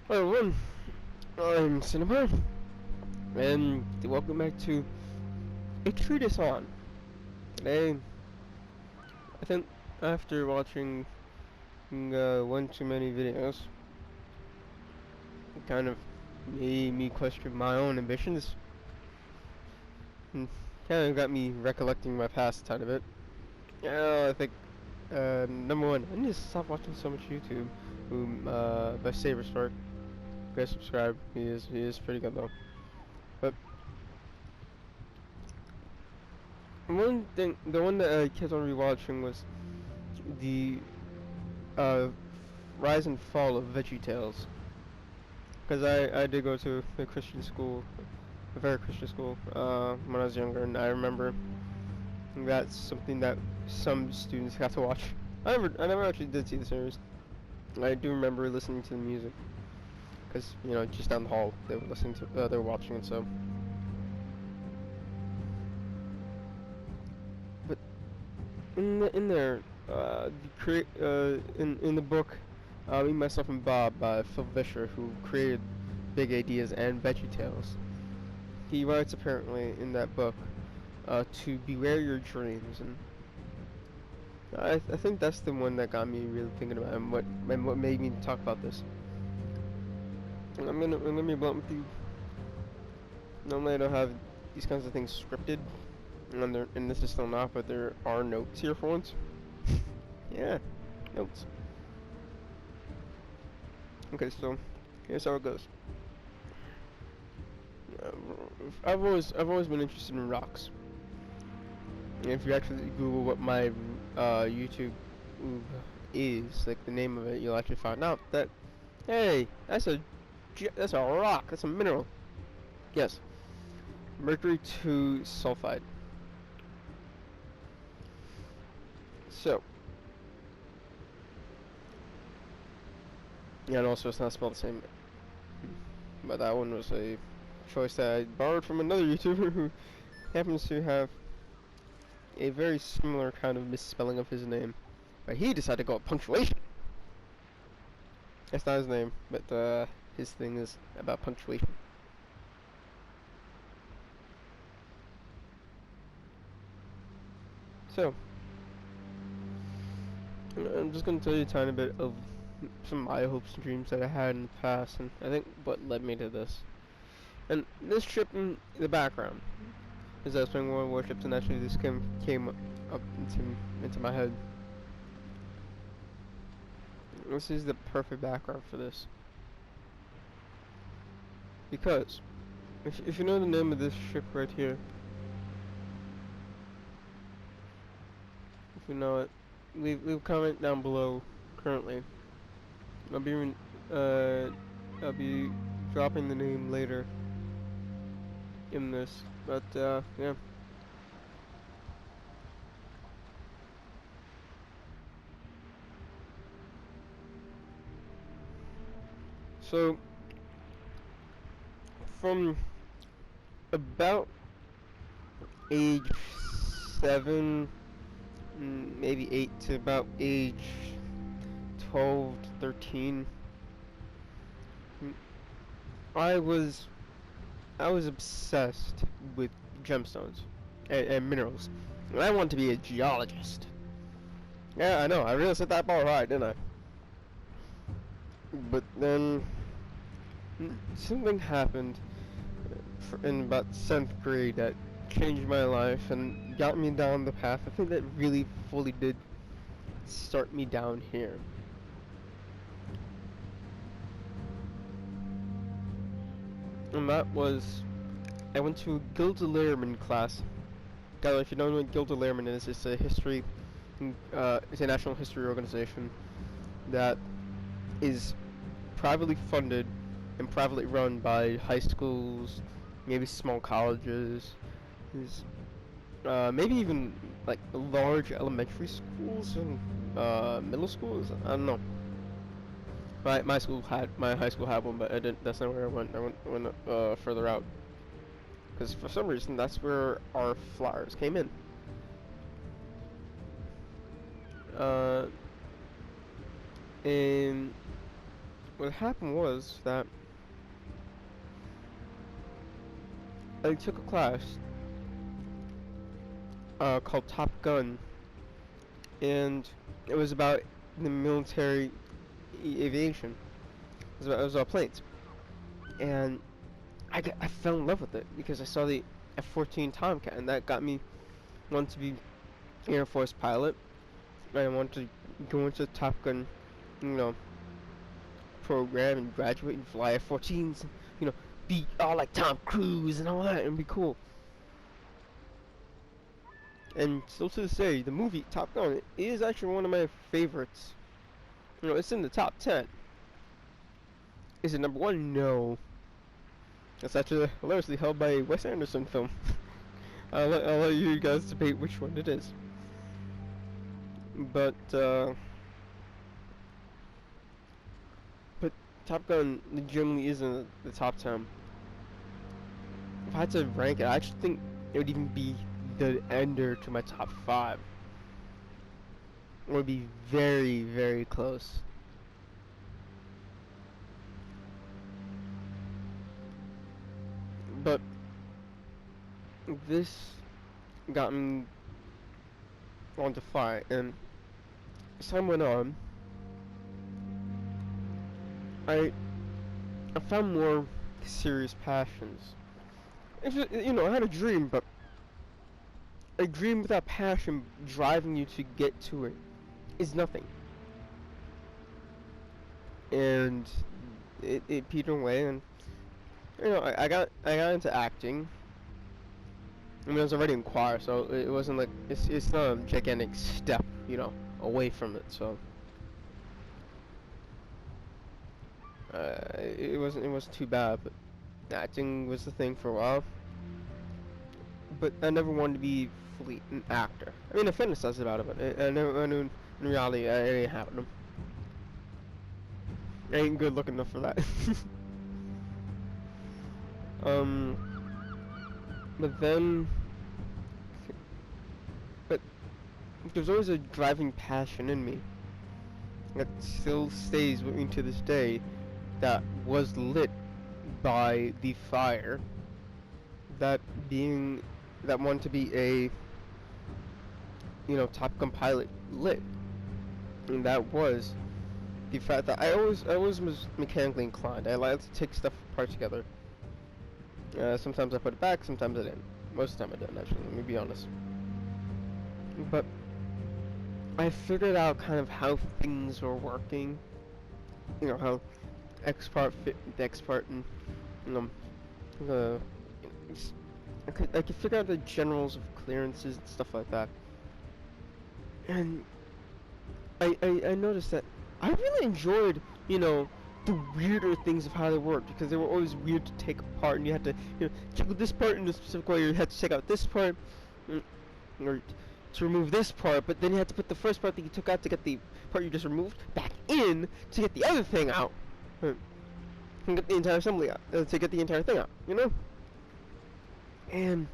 Hello everyone, I'm Sinibar, and welcome back to a treatise on. Today, I think after watching one too many videos, it kind of made me question my own ambitions, and kind of got me recollecting my past a tiny bit. Yeah, I think, number one, I need to stop watching so much YouTube. By Saber Spark, guys subscribe, he is pretty good though. But one thing, the one that I kept on rewatching was the uh, rise and fall of VeggieTales. Because I did go to a Christian school, a very Christian school, when I was younger, and I remember that's something that some students got to watch. I never actually did see the series. I do remember listening to the music, because just down the hall they were listening to, they were watching it. So, but in there, in the book, Me, Myself, and Bob by Phil Vischer, who created Big Ideas and VeggieTales. He writes apparently in that book to beware your dreams, and I think that's the one that got me really thinking about it, and what made me talk about this. And I'm gonna be blunt with you. Normally I don't have these kinds of things scripted, and this is still not, but there are notes here for once. Yeah, notes. Okay, so here's how it goes. Uh, I've always been interested in rocks. And if you actually Google what my YouTube is, like the name of it, you'll actually find out that hey, that's a rock, that's a mineral. Yes, mercury 2 sulfide. So, yeah, and also it's not spelled the same. But that one was a choice that I borrowed from another YouTuber who happens to have a very similar kind of misspelling of his name. But he decided to go with punctuation. That's not his name, but his thing is about punctuation. So, I'm just going to tell you a tiny bit of some of my hopes and dreams that I had in the past, and I think what led me to this. And this trip in the background is I was playing World of Warships, and actually this came up into my head. This is the perfect background for this, because if you know the name of this ship right here, if you know it, leave a comment down below. Currently, I'll be uh I'll be dropping the name later in this, but yeah. So from about age 7, maybe 8 to about age 12, 13, I was I was obsessed with gemstones and minerals. And I wanted to be a geologist. Yeah, I know. I really set that bar high, didn't I? But then something happened in about 7th grade that changed my life and got me down the path. I think that really fully did start me down here. And that was, I went to a Gilda Lehrman class. Guys, if you don't know what Gilda Lehrman is, it's a history, it's a national history organization that is privately funded and privately run by high schools, maybe small colleges, maybe even like large elementary schools and middle schools. I don't know. My high school had one, but I didn't. That's not where I went. I went further out because for some reason that's where our flyers came in. Uh, and what happened was that I took a class called Top Gun, and it was about the military aviation. It was about planes, and I fell in love with it because I saw the F-14 Tomcat, and that got me wanting to be an Air Force pilot. I wanted to go into the Top Gun, you know, program and graduate and fly F-14s, and, be all like Tom Cruise and all that, and be cool. And still to this day, the movie Top Gun is actually one of my favorites. It's in the top 10. Is it number one? No. It's actually hilariously held by a Wes Anderson film. I'll let you guys debate which one it is. But Top Gun generally is in the top 10. If I had to rank it, I actually think it would even be the ender to my top 5. It would be very, very close. But this got me on to fly, and as time went on, I found more serious passions. I had a dream, but a dream without passion driving you to get to it is nothing. And it petered away, and I got into acting. I mean, I was already in choir, so it wasn't like it's not a gigantic step, away from it. So it wasn't too bad, but acting was the thing for a while. But I never wanted to be fully an actor. I mean, I fantasized about it, but I knew in reality it ain't happening. I ain't good looking enough for that. But there's always a driving passion in me that still stays with me to this day, that was lit by the fire that wanted to be a Top Gun pilot lit, and that was the fact that I always was mechanically inclined. I like to take stuff apart together. Sometimes I put it back, sometimes I didn't. Most of the time I didn't, actually, let me be honest. But I figured out kind of how things were working. How X part fit with X part, and I could figure out the generals of clearances and stuff like that. And I noticed that I really enjoyed, the weirder things of how they worked, because they were always weird to take apart, and you had to, jiggle this part in a specific way, you had to take out this part, or to remove this part, but then you had to put the first part that you took out to get the part you just removed back in to get the other thing out. And get the entire assembly out, to get the entire thing out, And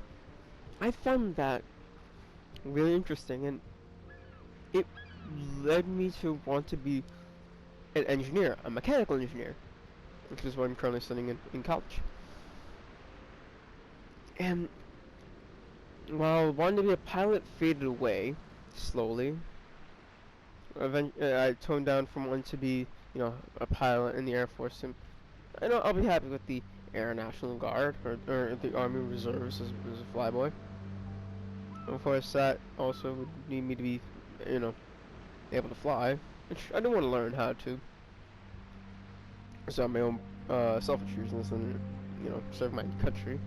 I found that really interesting, and it led me to want to be an engineer, a mechanical engineer, which is what I'm currently studying in college. And while wanting to be a pilot faded away slowly, I toned down from wanting to be, a pilot in the Air Force, and I know I'll be happy with the Air National Guard or the Army Reserves as a flyboy. Of course, that also would need me to be, able to fly, which I do want to learn how to. So my own selfish reasons, and serve my country.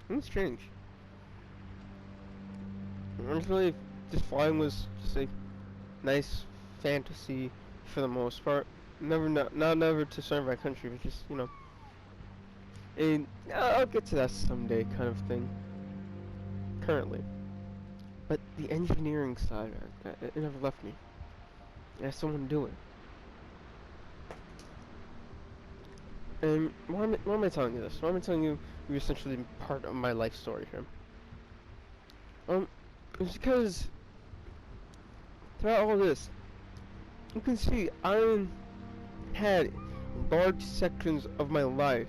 It's strange. Honestly, this flying was just a nice fantasy for the most part. Never to serve my country, but just and I'll get to that someday, kind of thing. Currently, but the engineering side, it never left me. I still want to do it. And why am I telling you this? Why am I telling you you're essentially part of my life story here? It's because throughout all this, you can see I had large sections of my life,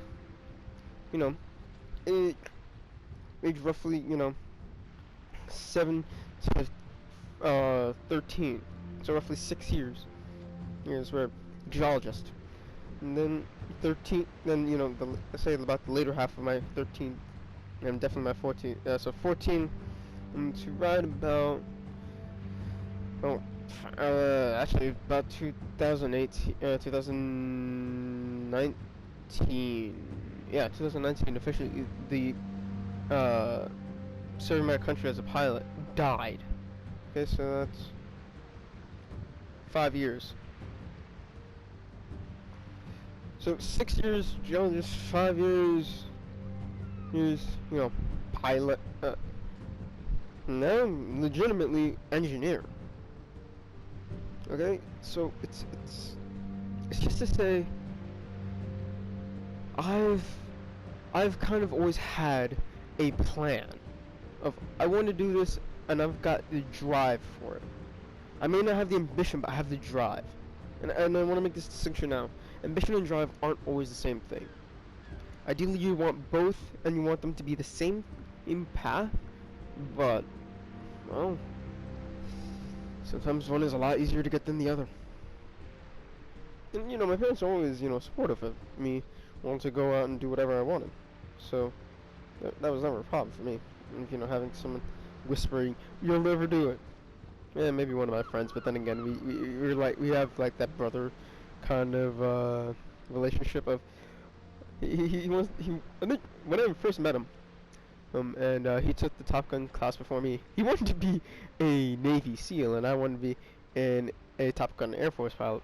you know, it age roughly, 7 to 13, so roughly 6 years. Years where geologist, and then 13, then let's say about the later half of my 13, and definitely my 14. So 14 to right about, oh, actually about 2018, 2019. Yeah, 2019 officially the serving my country as a pilot died. Okay, so that's 5 years. So 6 years geologist, 5 years, pilot. Now legitimately engineer. Okay, so it's just to say, I've kind of always had a plan of I want to do this, and I've got the drive for it. I may not have the ambition, but I have the drive. And I want to make this distinction now. Ambition and drive aren't always the same thing. Ideally, you want both, and you want them to be the same in path, but, well, sometimes one is a lot easier to get than the other. And, my parents are always, supportive of me wanting to go out and do whatever I wanted. So, that was never a problem for me. And, having someone whispering, "You'll never do it." Yeah, maybe one of my friends, but then again, we have like that brother kind of relationship of I think when I first met him, and he took the Top Gun class before me. He wanted to be a Navy SEAL, and I wanted to be a Top Gun Air Force pilot.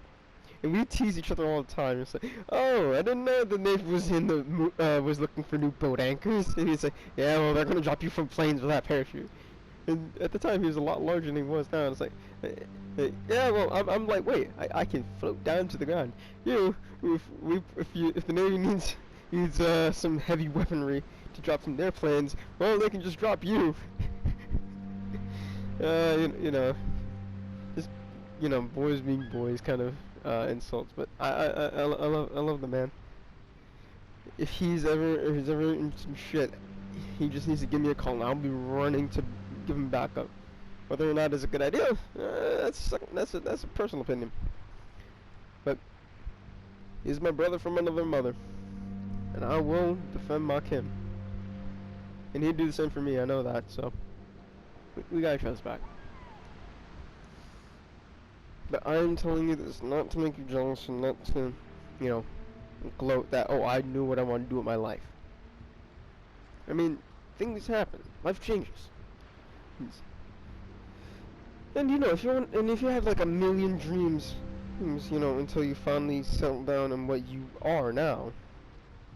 And we tease each other all the time. It's like, "Oh, I didn't know the Navy was was looking for new boat anchors." And he's like, "Yeah, well, they're gonna drop you from planes without parachute." And at the time, he was a lot larger than he was now. It's like, yeah, well, I'm like, wait, I can float down to the ground. If the Navy needs some heavy weaponry to drop from their planes, well, they can just drop you. Just boys being boys kind of insults. But I love the man. If he's ever in some shit, he just needs to give me a call, and I'll be running to give him backup. Whether or not it's a good idea, that's a personal opinion. But he's my brother from another mother, and I will defend my kin. And he'd do the same for me. I know that. So we got each other's back. But I'm telling you this not to make you jealous, and not to, gloat that, oh, I knew what I wanted to do with my life. I mean, things happen. Life changes. And if you have like a million dreams, until you finally settle down on what you are now,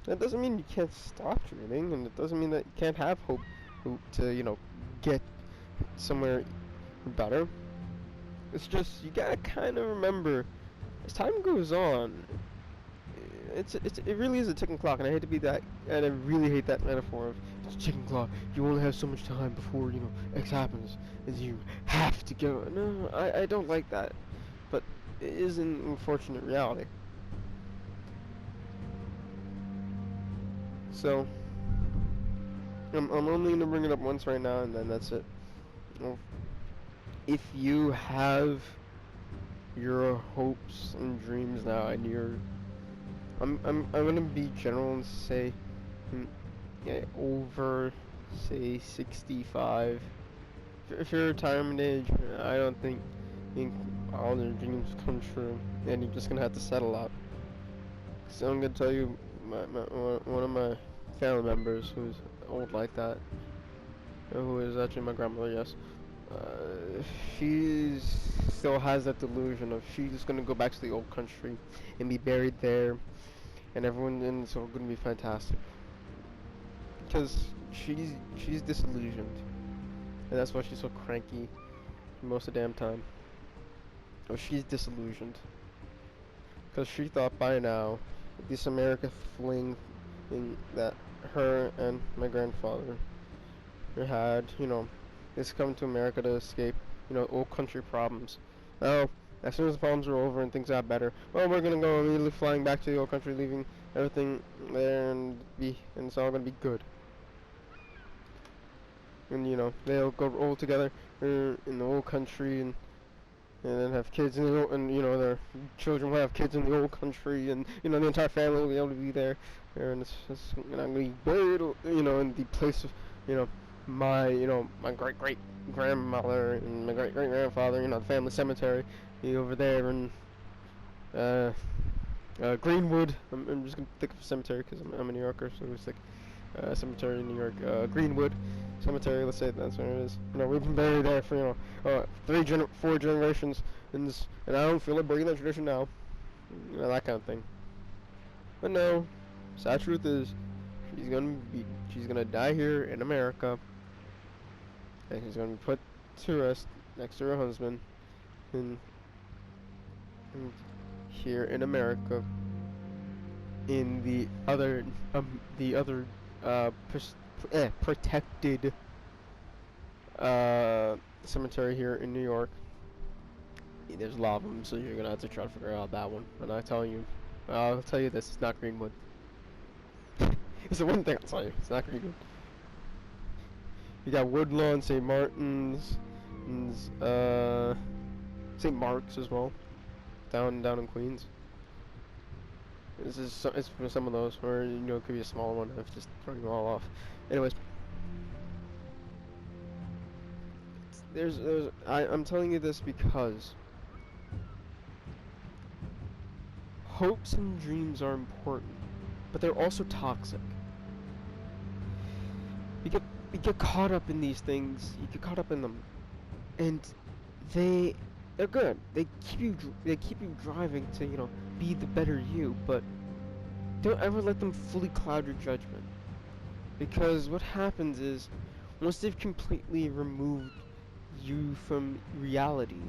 that doesn't mean you can't stop dreaming, and it doesn't mean that you can't have hope to, get somewhere better. It's just, you gotta kind of remember, as time goes on, it really is a ticking clock, and I hate to be that, and I really hate that metaphor of it's a ticking clock. You only have so much time before X happens, and you have to go. No, I don't like that, but it is an unfortunate reality. So I'm only gonna bring it up once right now, and then that's it. If you have your hopes and dreams now, and I'm gonna be general and say, over, say, 65. If you're retirement age, I don't think all your dreams come true, and you're just gonna have to settle out. So I'm gonna tell you, one of my family members who's old like that, who is actually my grandmother, yes. She still has that delusion of she's gonna go back to the old country and be buried there, and it's all gonna be fantastic. Because she's disillusioned, and that's why she's so cranky most of the damn time. Oh, she's disillusioned because she thought by now this America fling that her and my grandfather had, this come to America to escape, old country problems. Oh, as soon as the problems are over and things got better, well, we're gonna go immediately flying back to the old country, leaving everything there, and it's all gonna be good. And you know, they'll go all together in the old country, and then have kids in the old, and you know, their children will have kids in the old country, and you know, the entire family will be able to be there. And it's you know, I'm gonna be buried, you know, in the place of, you know, my great great grandmother and my great great grandfather, you know, the family cemetery, over there in uh, Greenwood. I'm just gonna think of cemetery because I'm a New Yorker, so it's like cemetery in New York, Greenwood Cemetery. Let's say that's where it is. You know, we've been buried there for, you know, four generations, and I don't feel like breaking that tradition now. You know, that kind of thing. But no, sad truth is, she's gonna die here in America, and she's gonna be put to rest next to her husband, in, in here in America, in the other protected cemetery here in New York. There's a lot of them, so you're gonna have to try to figure out that one. And I'll tell you this: it's not Greenwood. It's the one thing I'll tell you: it's not Greenwood. You got Woodlawn, St. Martin's, and St. Mark's as well, down in Queens. It's for some of those, or you know, it could be a smaller one. I've just thrown them all off. Anyways, I'm telling you this because hopes and dreams are important, but they're also toxic. You get caught up in these things. You get caught up in them, and they're good. They keep you driving to, you know, be the better you, but don't ever let them fully cloud your judgment. Because what happens is, once they've completely removed you from reality,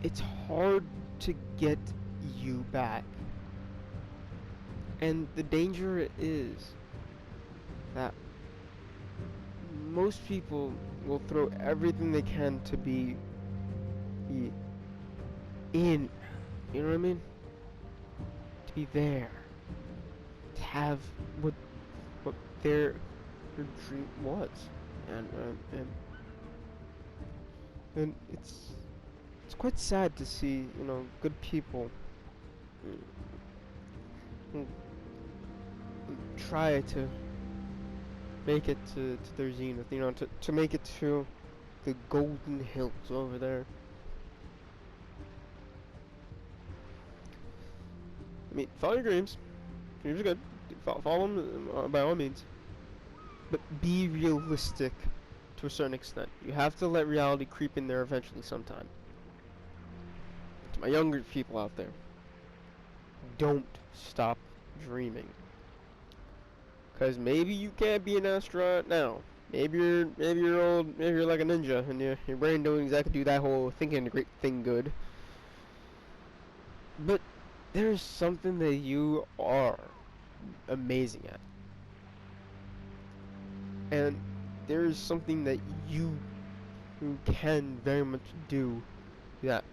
it's hard to get you back. And the danger is that most people will throw everything they can to be in, you know what I mean? To be there, to have what their dream was, and it's quite sad to see, you know, good people try to make it to their zenith, you know, to make it to the golden hills over there. I mean, follow your dreams. Dreams are good. Follow them by all means. But be realistic to a certain extent. You have to let reality creep in there eventually sometime. To my younger people out there, don't stop dreaming. Cause maybe you can't be an astronaut now. Maybe you're old. Maybe you're like a ninja, and your brain don't exactly do that whole thinking a great thing good. But there's something that you are amazing at, and there's something that you can very much do that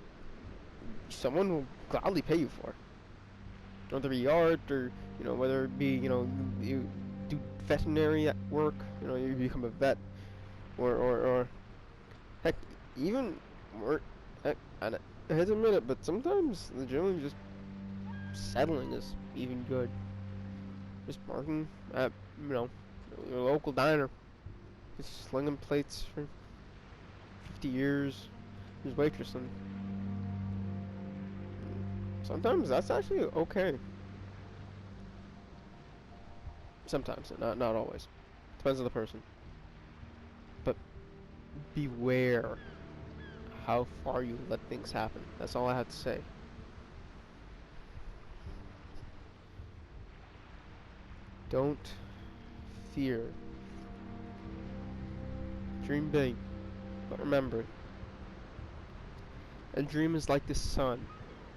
someone will gladly pay you for. Whether it be art, or you know, whether it be, you know, you do veterinary work, you know, you become a vet, or heck, even work. Heck, I hate to admit it, but sometimes legitimately just settling is even good. Just working at, you know, your local diner, just slinging plates for 50 years, just waitressing. Sometimes that's actually okay. Sometimes, not always. Depends on the person. But beware how far you let things happen. That's all I have to say. Don't fear. Dream big, but remember, a dream is like the sun,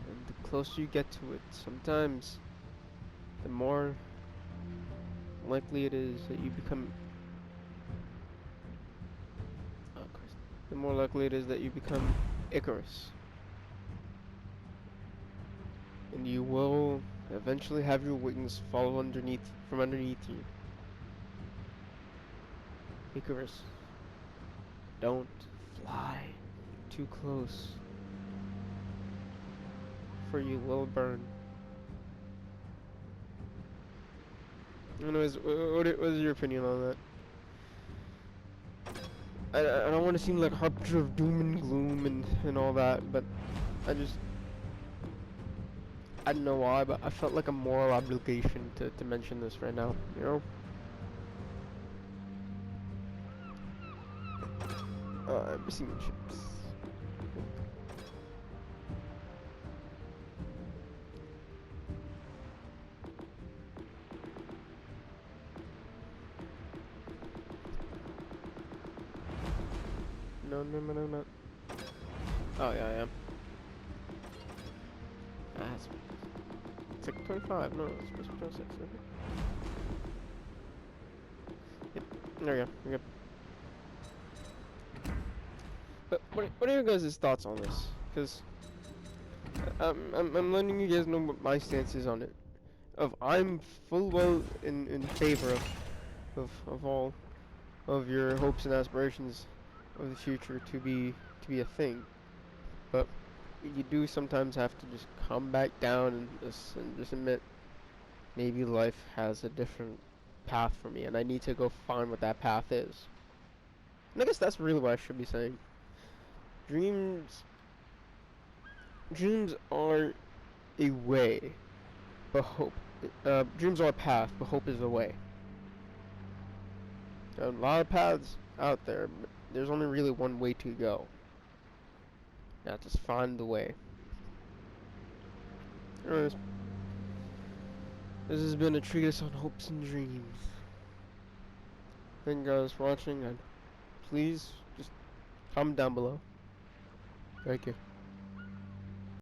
and the closer you get to it, sometimes the more likely it is that you become the more likely it is that you become Icarus. and you will eventually have your wings fall from underneath you. Icarus, don't fly too close, for you will burn. Anyways, what is your opinion on that? I don't want to seem like a harbinger of doom and gloom and all that, but I don't know why, but I felt like a moral obligation to mention this right now, you know? I'm missing chips. No. Oh, yeah, I am. Ah, it's like 25. No, it's supposed to be 26. Okay. Yep, there we go. We're good. But what are your guys' thoughts on this? Because I'm letting you guys know what my stance is on it. I'm full well in favor of all of your hopes and aspirations of the future to be a thing, but you do sometimes have to just come back down and just admit maybe life has a different path for me, and I need to go find what that path is. And I guess that's really what I should be saying. Dreams are a way, but hope. Dreams are a path, but hope is a way. There are a lot of paths out there, but there's only really one way to go. Now just find the way. Anyways, this has been a treatise on hopes and dreams. Thank you guys for watching, and please just comment down below. Thank you.